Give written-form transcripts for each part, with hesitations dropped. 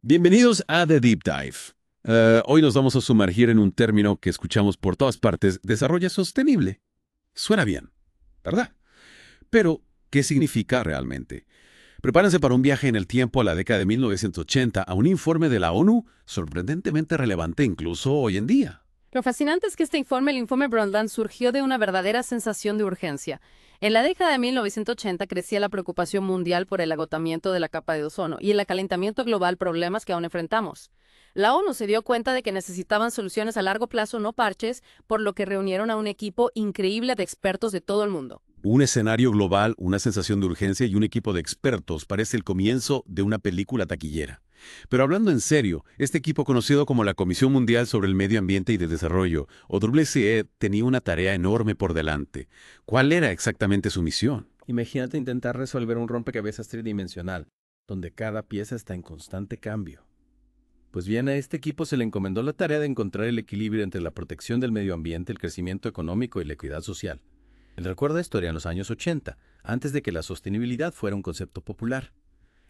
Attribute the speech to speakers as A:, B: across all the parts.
A: Bienvenidos a The Deep Dive. Hoy nos vamos a sumergir en un término que escuchamos por todas partes, desarrollo sostenible. Suena bien, ¿verdad? Pero, ¿qué significa realmente? Prepárense para un viaje en el tiempo a la década de 1980 a un informe de la ONU sorprendentemente relevante incluso hoy en día.
B: Lo fascinante es que este informe, el informe Brundtland, surgió de una verdadera sensación de urgencia. En la década de 1980 crecía la preocupación mundial por el agotamiento de la capa de ozono y el acalentamiento global, problemas que aún enfrentamos. La ONU se dio cuenta de que necesitaban soluciones a largo plazo, no parches, por lo que reunieron a un equipo increíble de expertos de todo el mundo.
A: Un escenario global, una sensación de urgencia y un equipo de expertos parece el comienzo de una película taquillera. Pero hablando en serio, este equipo conocido como la Comisión Mundial sobre el Medio Ambiente y de Desarrollo, o WCE, tenía una tarea enorme por delante. ¿Cuál era exactamente su misión?
C: Imagínate intentar resolver un rompecabezas tridimensional, donde cada pieza está en constante cambio. Pues bien, a este equipo se le encomendó la tarea de encontrar el equilibrio entre la protección del medio ambiente, el crecimiento económico y la equidad social. El recuerdo historia en los años 80, antes de que la sostenibilidad fuera un concepto popular.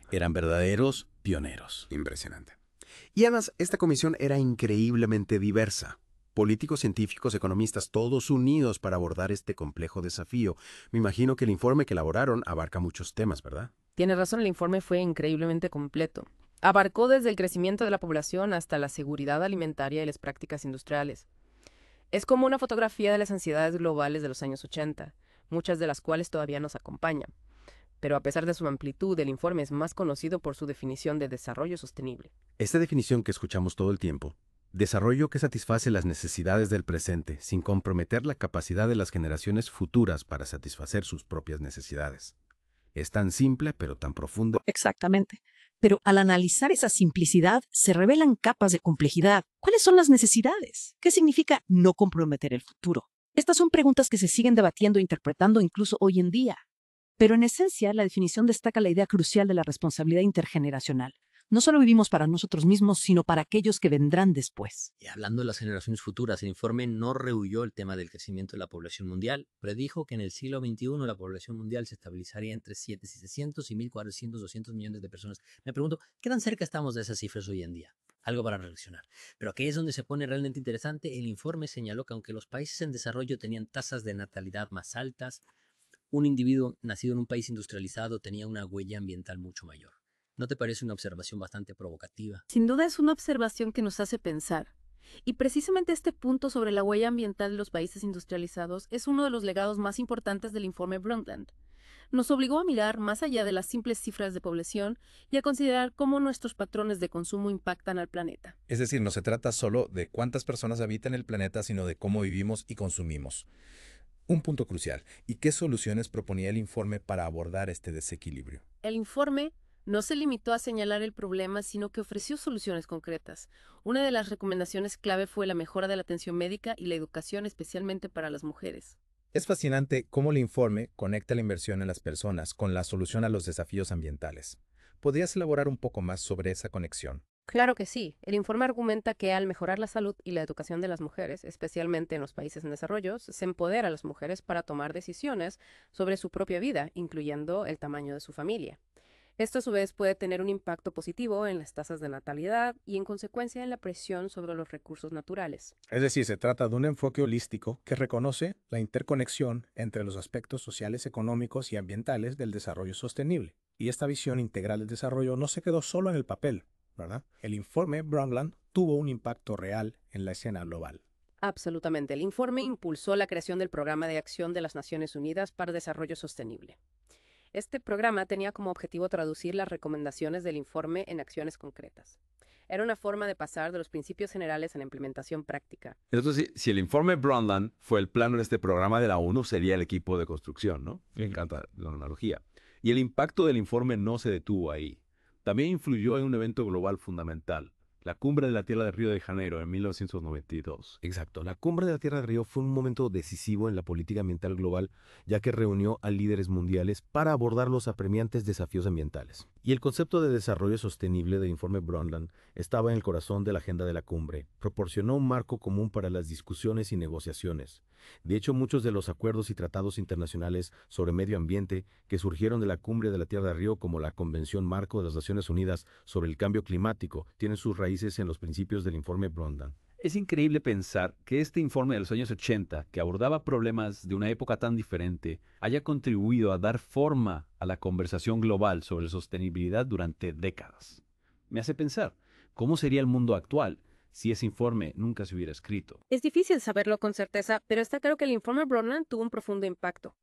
C: Eran verdaderos pioneros.
D: Impresionante. Y además, esta comisión era increíblemente diversa. Políticos, científicos, economistas, todos unidos para abordar este complejo desafío. Me imagino que el informe que elaboraron abarca muchos temas, ¿verdad?
B: Tiene razón, el informe fue increíblemente completo. Abarcó desde el crecimiento de la población hasta la seguridad alimentaria y las prácticas industriales. Es como una fotografía de las ansiedades globales de los años 80, muchas de las cuales todavía nos acompañan. Pero a pesar de su amplitud, el informe es más conocido por su definición de desarrollo sostenible.
D: Esta definición que escuchamos todo el tiempo, desarrollo que satisface las necesidades del presente sin comprometer la capacidad de las generaciones futuras para satisfacer sus propias necesidades. Es tan simple pero tan profundo.
E: Exactamente. Pero al analizar esa simplicidad, se revelan capas de complejidad. ¿Cuáles son las necesidades? ¿Qué significa no comprometer el futuro? Estas son preguntas que se siguen debatiendo e interpretando incluso hoy en día. Pero en esencia, la definición destaca la idea crucial de la responsabilidad intergeneracional. No solo vivimos para nosotros mismos, sino para aquellos que vendrán después.
F: Y hablando de las generaciones futuras, el informe no rehuyó el tema del crecimiento de la población mundial. Predijo que en el siglo XXI la población mundial se estabilizaría entre 700 y 1.400, 200 millones de personas. Me pregunto, ¿qué tan cerca estamos de esas cifras hoy en día? Algo para reflexionar. Pero aquí es donde se pone realmente interesante. El informe señaló que aunque los países en desarrollo tenían tasas de natalidad más altas, un individuo nacido en un país industrializado tenía una huella ambiental mucho mayor. ¿No te parece una observación bastante provocativa?
B: Sin duda es una observación que nos hace pensar. Y precisamente este punto sobre la huella ambiental de los países industrializados es uno de los legados más importantes del informe Brundtland. Nos obligó a mirar más allá de las simples cifras de población y a considerar cómo nuestros patrones de consumo impactan al planeta.
G: Es decir, no se trata solo de cuántas personas habitan el planeta, sino de cómo vivimos y consumimos. Un punto crucial. ¿Y qué soluciones proponía el informe para abordar este desequilibrio?
B: El informe no se limitó a señalar el problema, sino que ofreció soluciones concretas. Una de las recomendaciones clave fue la mejora de la atención médica y la educación, especialmente para las mujeres.
G: Es fascinante cómo el informe conecta la inversión en las personas con la solución a los desafíos ambientales. ¿Podrías elaborar un poco más sobre esa conexión?
B: Claro que sí. El informe argumenta que al mejorar la salud y la educación de las mujeres, especialmente en los países en desarrollo, se empodera a las mujeres para tomar decisiones sobre su propia vida, incluyendo el tamaño de su familia. Esto a su vez puede tener un impacto positivo en las tasas de natalidad y en consecuencia en la presión sobre los recursos naturales.
H: Es decir, se trata de un enfoque holístico que reconoce la interconexión entre los aspectos sociales, económicos y ambientales del desarrollo sostenible. Y esta visión integral del desarrollo no se quedó solo en el papel, ¿verdad? El informe Brundtland tuvo un impacto real en la escena global.
B: Absolutamente. El informe impulsó la creación del Programa de Acción de las Naciones Unidas para Desarrollo Sostenible. Este programa tenía como objetivo traducir las recomendaciones del informe en acciones concretas. Era una forma de pasar de los principios generales a la implementación práctica.
A: Entonces, si el informe Brundtland fue el plano de este programa de la ONU, sería el equipo de construcción, ¿no? Me encanta la analogía. Y el impacto del informe no se detuvo ahí. También influyó en un evento global fundamental, la Cumbre de la Tierra de Río de Janeiro en 1992.
D: Exacto. La Cumbre de la Tierra de Río fue un momento decisivo en la política ambiental global, ya que reunió a líderes mundiales para abordar los apremiantes desafíos ambientales. Y el concepto de desarrollo sostenible del informe Brundtland estaba en el corazón de la agenda de la cumbre. Proporcionó un marco común para las discusiones y negociaciones. De hecho, muchos de los acuerdos y tratados internacionales sobre medio ambiente que surgieron de la cumbre de la Tierra de Río, como la Convención Marco de las Naciones Unidas sobre el Cambio Climático, tienen sus raíces en los principios del informe Brundtland.
I: Es increíble pensar que este informe de los años 80, que abordaba problemas de una época tan diferente, haya contribuido a dar forma a la conversación global sobre sostenibilidad durante décadas. Me hace pensar, ¿cómo sería el mundo actual si ese informe nunca se hubiera escrito?
B: Es difícil saberlo con certeza, pero está claro que el informe Brundtland tuvo un profundo impacto.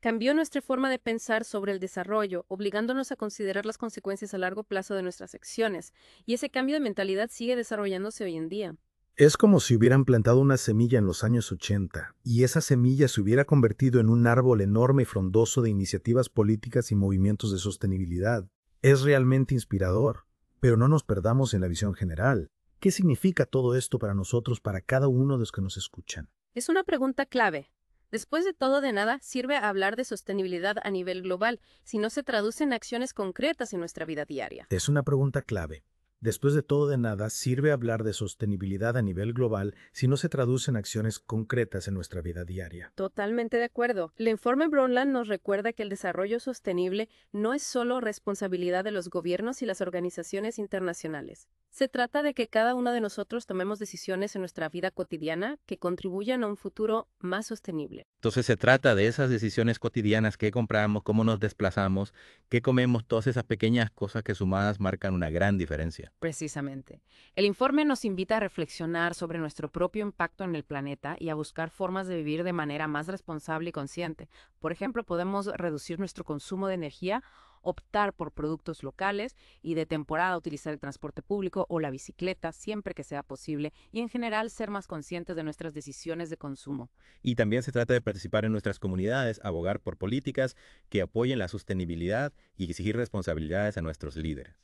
B: Cambió nuestra forma de pensar sobre el desarrollo, obligándonos a considerar las consecuencias a largo plazo de nuestras acciones, y ese cambio de mentalidad sigue desarrollándose hoy en día.
H: Es como si hubieran plantado una semilla en los años 80 y esa semilla se hubiera convertido en un árbol enorme y frondoso de iniciativas políticas y movimientos de sostenibilidad. Es realmente inspirador, pero no nos perdamos en la visión general. ¿Qué significa todo esto para nosotros, para cada uno de los que nos escuchan?
B: Es una pregunta clave. Después de todo, de nada sirve hablar de sostenibilidad a nivel global si no se traduce en acciones concretas en nuestra vida diaria.
H: Es una pregunta clave. Después de todo, de nada sirve hablar de sostenibilidad a nivel global si no se traduce en acciones concretas en nuestra vida diaria.
B: Totalmente de acuerdo. El informe Brundtland nos recuerda que el desarrollo sostenible no es solo responsabilidad de los gobiernos y las organizaciones internacionales. Se trata de que cada uno de nosotros tomemos decisiones en nuestra vida cotidiana que contribuyan a un futuro más sostenible.
C: Entonces se trata de esas decisiones cotidianas: qué compramos, cómo nos desplazamos, qué comemos, todas esas pequeñas cosas que sumadas marcan una gran diferencia.
J: Precisamente. El informe nos invita a reflexionar sobre nuestro propio impacto en el planeta y a buscar formas de vivir de manera más responsable y consciente. Por ejemplo, podemos reducir nuestro consumo de energía, optar por productos locales y de temporada utilizar el transporte público o la bicicleta siempre que sea posible y en general ser más conscientes de nuestras decisiones de consumo.
C: Y también se trata de participar en nuestras comunidades, abogar por políticas que apoyen la sostenibilidad y exigir responsabilidades a nuestros líderes.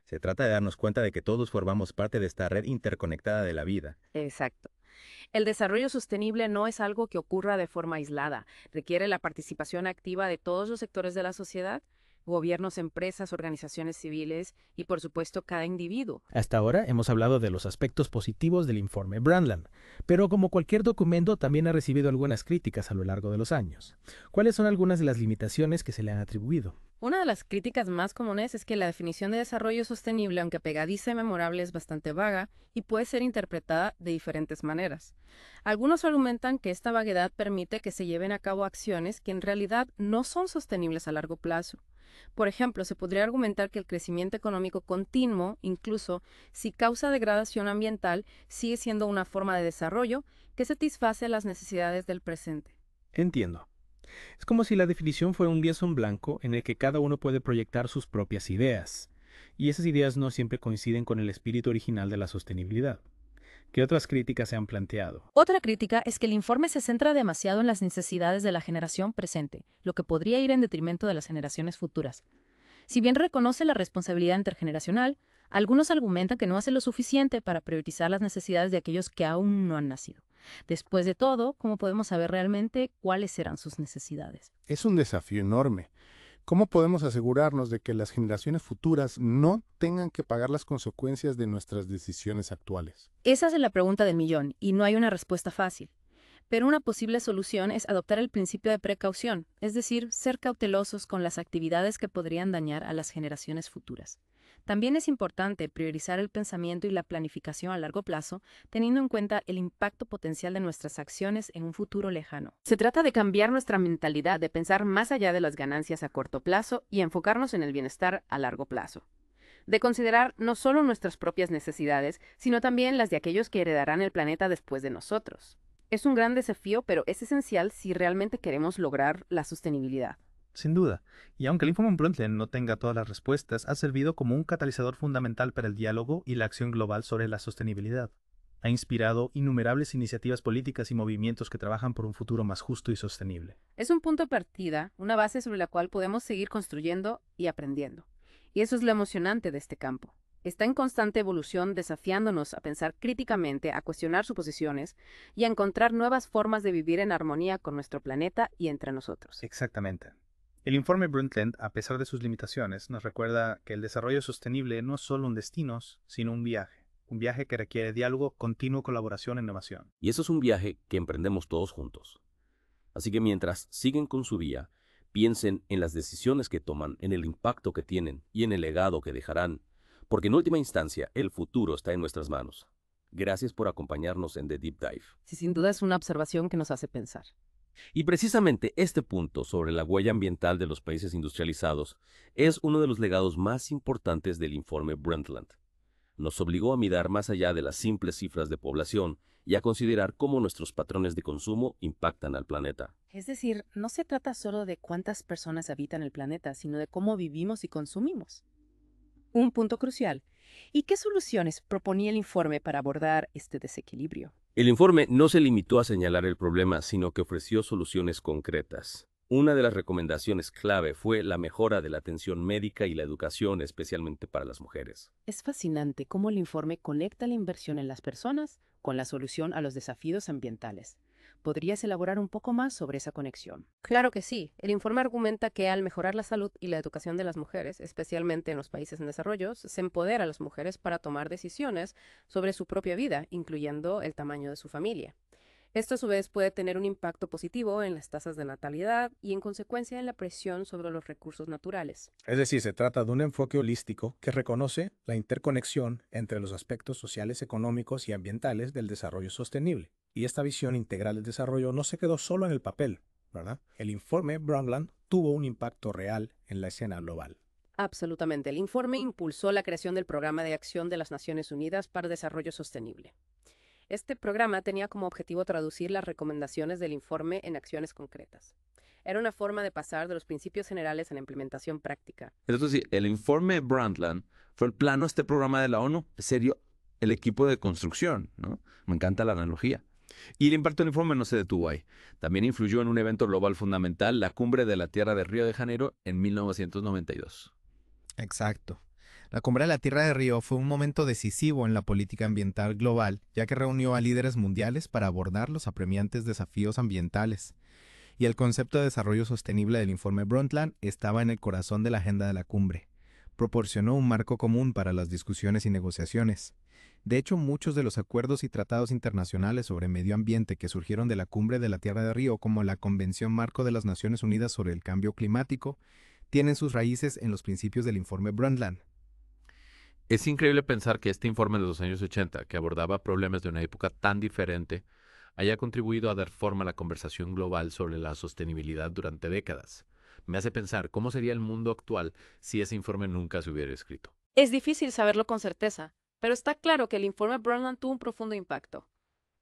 C: Se trata de darnos cuenta de que todos formamos parte de esta red interconectada de la vida.
J: Exacto. El desarrollo sostenible no es algo que ocurra de forma aislada. Requiere la participación activa de todos los sectores de la sociedad, gobiernos, empresas, organizaciones civiles y, por supuesto, cada individuo.
K: Hasta ahora hemos hablado de los aspectos positivos del informe Brundtland, pero como cualquier documento también ha recibido algunas críticas a lo largo de los años. ¿Cuáles son algunas de las limitaciones que se le han atribuido?
B: Una de las críticas más comunes es que la definición de desarrollo sostenible, aunque pegadiza y memorable, es bastante vaga y puede ser interpretada de diferentes maneras. Algunos argumentan que esta vaguedad permite que se lleven a cabo acciones que en realidad no son sostenibles a largo plazo. Por ejemplo, se podría argumentar que el crecimiento económico continuo, incluso si causa degradación ambiental, sigue siendo una forma de desarrollo que satisface las necesidades del presente.
K: Entiendo. Es como si la definición fuera un lienzo en blanco en el que cada uno puede proyectar sus propias ideas, y esas ideas no siempre coinciden con el espíritu original de la sostenibilidad. ¿Qué otras críticas se han planteado?
E: Otra crítica es que el informe se centra demasiado en las necesidades de la generación presente, lo que podría ir en detrimento de las generaciones futuras. Si bien reconoce la responsabilidad intergeneracional, algunos argumentan que no hace lo suficiente para priorizar las necesidades de aquellos que aún no han nacido. Después de todo, ¿cómo podemos saber realmente cuáles serán sus necesidades?
L: Es un desafío enorme. ¿Cómo podemos asegurarnos de que las generaciones futuras no tengan que pagar las consecuencias de nuestras decisiones actuales?
B: Esa es la pregunta del millón, y no hay una respuesta fácil. Pero una posible solución es adoptar el principio de precaución, es decir, ser cautelosos con las actividades que podrían dañar a las generaciones futuras. También es importante priorizar el pensamiento y la planificación a largo plazo, teniendo en cuenta el impacto potencial de nuestras acciones en un futuro lejano.
J: Se trata de cambiar nuestra mentalidad, de pensar más allá de las ganancias a corto plazo y enfocarnos en el bienestar a largo plazo. De considerar no solo nuestras propias necesidades, sino también las de aquellos que heredarán el planeta después de nosotros. Es un gran desafío, pero es esencial si realmente queremos lograr la sostenibilidad.
K: Sin duda, y aunque el informe Brundtland no tenga todas las respuestas, ha servido como un catalizador fundamental para el diálogo y la acción global sobre la sostenibilidad. Ha inspirado innumerables iniciativas políticas y movimientos que trabajan por un futuro más justo y sostenible.
B: Es un punto de partida, una base sobre la cual podemos seguir construyendo y aprendiendo. Y eso es lo emocionante de este campo. Está en constante evolución, desafiándonos a pensar críticamente, a cuestionar suposiciones y a encontrar nuevas formas de vivir en armonía con nuestro planeta y entre nosotros.
K: Exactamente. El informe Brundtland, a pesar de sus limitaciones, nos recuerda que el desarrollo sostenible no es solo un destino, sino un viaje que requiere diálogo, continuo, colaboración e innovación.
M: Y eso es un viaje que emprendemos todos juntos. Así que mientras siguen con su vía, piensen en las decisiones que toman, en el impacto que tienen y en el legado que dejarán, porque en última instancia el futuro está en nuestras manos. Gracias por acompañarnos en The Deep Dive.
B: Sí, sin duda es una observación que nos hace pensar.
M: Y precisamente este punto sobre la huella ambiental de los países industrializados es uno de los legados más importantes del informe Brundtland. Nos obligó a mirar más allá de las simples cifras de población y a considerar cómo nuestros patrones de consumo impactan al planeta.
J: Es decir, no se trata solo de cuántas personas habitan el planeta, sino de cómo vivimos y consumimos. Un punto crucial. ¿Y qué soluciones proponía el informe para abordar este desequilibrio?
M: El informe no se limitó a señalar el problema, sino que ofreció soluciones concretas. Una de las recomendaciones clave fue la mejora de la atención médica y la educación, especialmente para las mujeres.
J: Es fascinante cómo el informe conecta la inversión en las personas con la solución a los desafíos ambientales. ¿Podrías elaborar un poco más sobre esa conexión?
B: Claro que sí. El informe argumenta que al mejorar la salud y la educación de las mujeres, especialmente en los países en desarrollo, se empodera a las mujeres para tomar decisiones sobre su propia vida, incluyendo el tamaño de su familia. Esto a su vez puede tener un impacto positivo en las tasas de natalidad y en consecuencia en la presión sobre los recursos naturales.
H: Es decir, se trata de un enfoque holístico que reconoce la interconexión entre los aspectos sociales, económicos y ambientales del desarrollo sostenible. Y esta visión integral del desarrollo no se quedó solo en el papel, ¿verdad? El informe Brundtland tuvo un impacto real en la escena global.
B: Absolutamente. El informe impulsó la creación del Programa de Acción de las Naciones Unidas para Desarrollo Sostenible. Este programa tenía como objetivo traducir las recomendaciones del informe en acciones concretas. Era una forma de pasar de los principios generales a la implementación práctica.
N: Entonces, sí, el informe Brundtland fue el plano de este programa de la ONU. En serio, el equipo de construcción, ¿no? Me encanta la analogía. Y el impacto del informe no se detuvo ahí. También influyó en un evento global fundamental, la Cumbre de la Tierra de Río de Janeiro en 1992.
O: Exacto. La Cumbre de la Tierra de Río fue un momento decisivo en la política ambiental global, ya que reunió a líderes mundiales para abordar los apremiantes desafíos ambientales. Y el concepto de desarrollo sostenible del informe Brundtland estaba en el corazón de la agenda de la cumbre. Proporcionó un marco común para las discusiones y negociaciones. De hecho, muchos de los acuerdos y tratados internacionales sobre medio ambiente que surgieron de la Cumbre de la Tierra de Río, como la Convención Marco de las Naciones Unidas sobre el Cambio Climático, tienen sus raíces en los principios del informe Brundtland.
I: Es increíble pensar que este informe de los años 80, que abordaba problemas de una época tan diferente, haya contribuido a dar forma a la conversación global sobre la sostenibilidad durante décadas. Me hace pensar cómo sería el mundo actual si ese informe nunca se hubiera escrito.
B: Es difícil saberlo con certeza, pero está claro que el informe Brundtland tuvo un profundo impacto.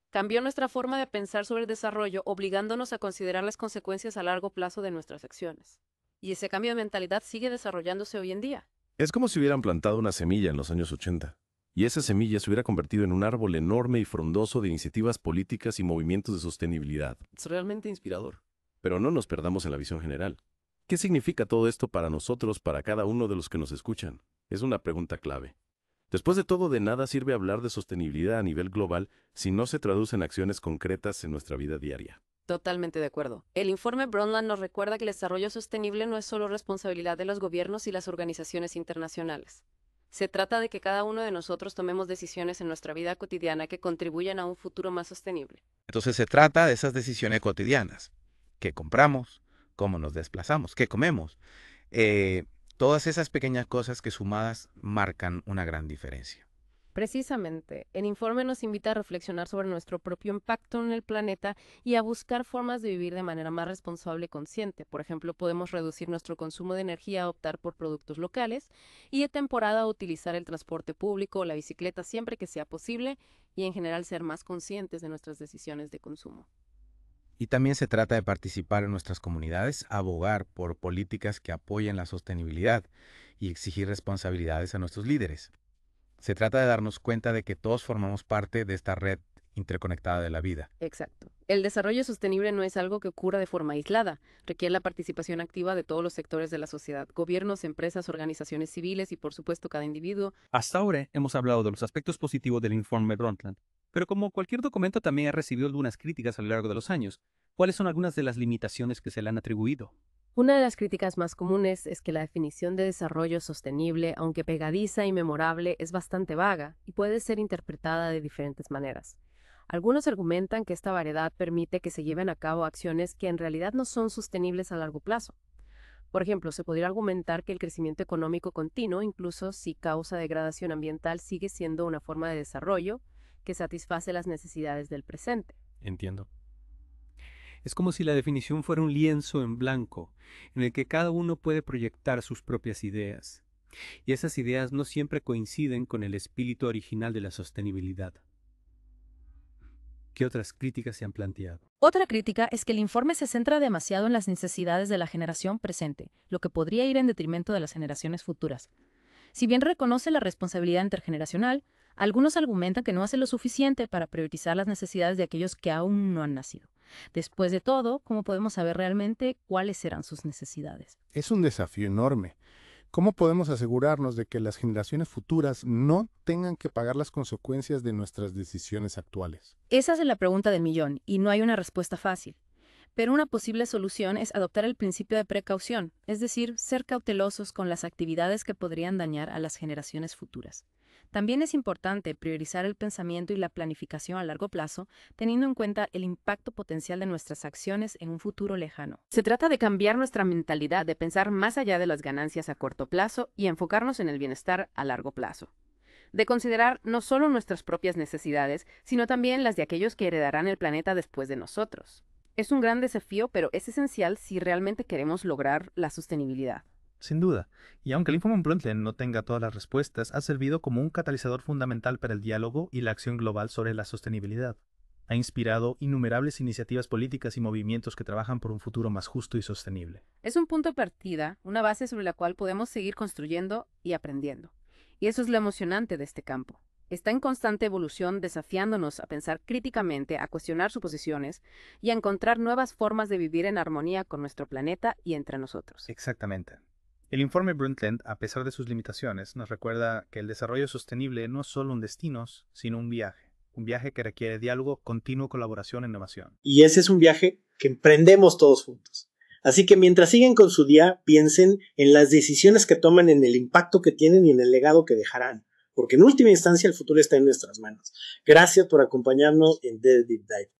B: Cambió nuestra forma de pensar sobre el desarrollo, obligándonos a considerar las consecuencias a largo plazo de nuestras acciones. Y ese cambio de mentalidad sigue desarrollándose hoy en día.
C: Es como si hubieran plantado una semilla en los años 80, y esa semilla se hubiera convertido en un árbol enorme y frondoso de iniciativas políticas y movimientos de sostenibilidad. Es realmente inspirador. Pero no nos perdamos en la visión general. ¿Qué significa todo esto para nosotros, para cada uno de los que nos escuchan? Es una pregunta clave. Después de todo, de nada sirve hablar de sostenibilidad a nivel global si no se traduce en acciones concretas en nuestra vida diaria.
B: Totalmente de acuerdo. El informe Brundtland nos recuerda que el desarrollo sostenible no es solo responsabilidad de los gobiernos y las organizaciones internacionales. Se trata de que cada uno de nosotros tomemos decisiones en nuestra vida cotidiana que contribuyan a un futuro más sostenible.
P: Entonces se trata de esas decisiones cotidianas. ¿Qué compramos? ¿Cómo nos desplazamos? ¿Qué comemos? Todas esas pequeñas cosas que sumadas marcan una gran diferencia.
B: Precisamente, el informe nos invita a reflexionar sobre nuestro propio impacto en el planeta y a buscar formas de vivir de manera más responsable y consciente. Por ejemplo, podemos reducir nuestro consumo de energía, optar por productos locales y de temporada utilizar el transporte público o la bicicleta siempre que sea posible y en general ser más conscientes de nuestras decisiones de consumo.
P: Y también se trata de participar en nuestras comunidades, abogar por políticas que apoyen la sostenibilidad y exigir responsabilidades a nuestros líderes. Se trata de darnos cuenta de que todos formamos parte de esta red interconectada de la vida.
B: Exacto. El desarrollo sostenible no es algo que ocurra de forma aislada. Requiere la participación activa de todos los sectores de la sociedad, gobiernos, empresas, organizaciones civiles y, por supuesto, cada individuo.
Q: Hasta ahora hemos hablado de los aspectos positivos del informe Brundtland, pero como cualquier documento también ha recibido algunas críticas a lo largo de los años. ¿Cuáles son algunas de las limitaciones que se le han atribuido?
B: Una de las críticas más comunes es que la definición de desarrollo sostenible, aunque pegadiza y memorable, es bastante vaga y puede ser interpretada de diferentes maneras. Algunos argumentan que esta variedad permite que se lleven a cabo acciones que en realidad no son sostenibles a largo plazo. Por ejemplo, se podría argumentar que el crecimiento económico continuo, incluso si causa degradación ambiental, sigue siendo una forma de desarrollo que satisface las necesidades del presente.
R: Entiendo. Es como si la definición fuera un lienzo en blanco, en el que cada uno puede proyectar sus propias ideas. Y esas ideas no siempre coinciden con el espíritu original de la sostenibilidad. ¿Qué otras críticas se han planteado?
E: Otra crítica es que el informe se centra demasiado en las necesidades de la generación presente, lo que podría ir en detrimento de las generaciones futuras. Si bien reconoce la responsabilidad intergeneracional, algunos argumentan que no hace lo suficiente para priorizar las necesidades de aquellos que aún no han nacido. Después de todo, ¿cómo podemos saber realmente cuáles serán sus necesidades?
L: Es un desafío enorme. ¿Cómo podemos asegurarnos de que las generaciones futuras no tengan que pagar las consecuencias de nuestras decisiones actuales?
E: Esa es la pregunta del millón, y no hay una respuesta fácil. Pero una posible solución es adoptar el principio de precaución, es decir, ser cautelosos con las actividades que podrían dañar a las generaciones futuras. También es importante priorizar el pensamiento y la planificación a largo plazo, teniendo en cuenta el impacto potencial de nuestras acciones en un futuro lejano.
J: Se trata de cambiar nuestra mentalidad, de pensar más allá de las ganancias a corto plazo y enfocarnos en el bienestar a largo plazo. De considerar no solo nuestras propias necesidades, sino también las de aquellos que heredarán el planeta después de nosotros. Es un gran desafío, pero es esencial si realmente queremos lograr la sostenibilidad.
K: Sin duda, y aunque el informe Brundtland no tenga todas las respuestas, ha servido como un catalizador fundamental para el diálogo y la acción global sobre la sostenibilidad. Ha inspirado innumerables iniciativas políticas y movimientos que trabajan por un futuro más justo y sostenible.
J: Es un punto de partida, una base sobre la cual podemos seguir construyendo y aprendiendo. Y eso es lo emocionante de este campo. Está en constante evolución, desafiándonos a pensar críticamente, a cuestionar suposiciones y a encontrar nuevas formas de vivir en armonía con nuestro planeta y entre nosotros.
K: Exactamente. El informe Brundtland, a pesar de sus limitaciones, nos recuerda que el desarrollo sostenible no es solo un destino, sino un viaje que requiere diálogo, continuo, colaboración e innovación.
S: Y ese es un viaje que emprendemos todos juntos. Así que mientras siguen con su día, piensen en las decisiones que toman, en el impacto que tienen y en el legado que dejarán, porque en última instancia el futuro está en nuestras manos. Gracias por acompañarnos en The Deep Dive.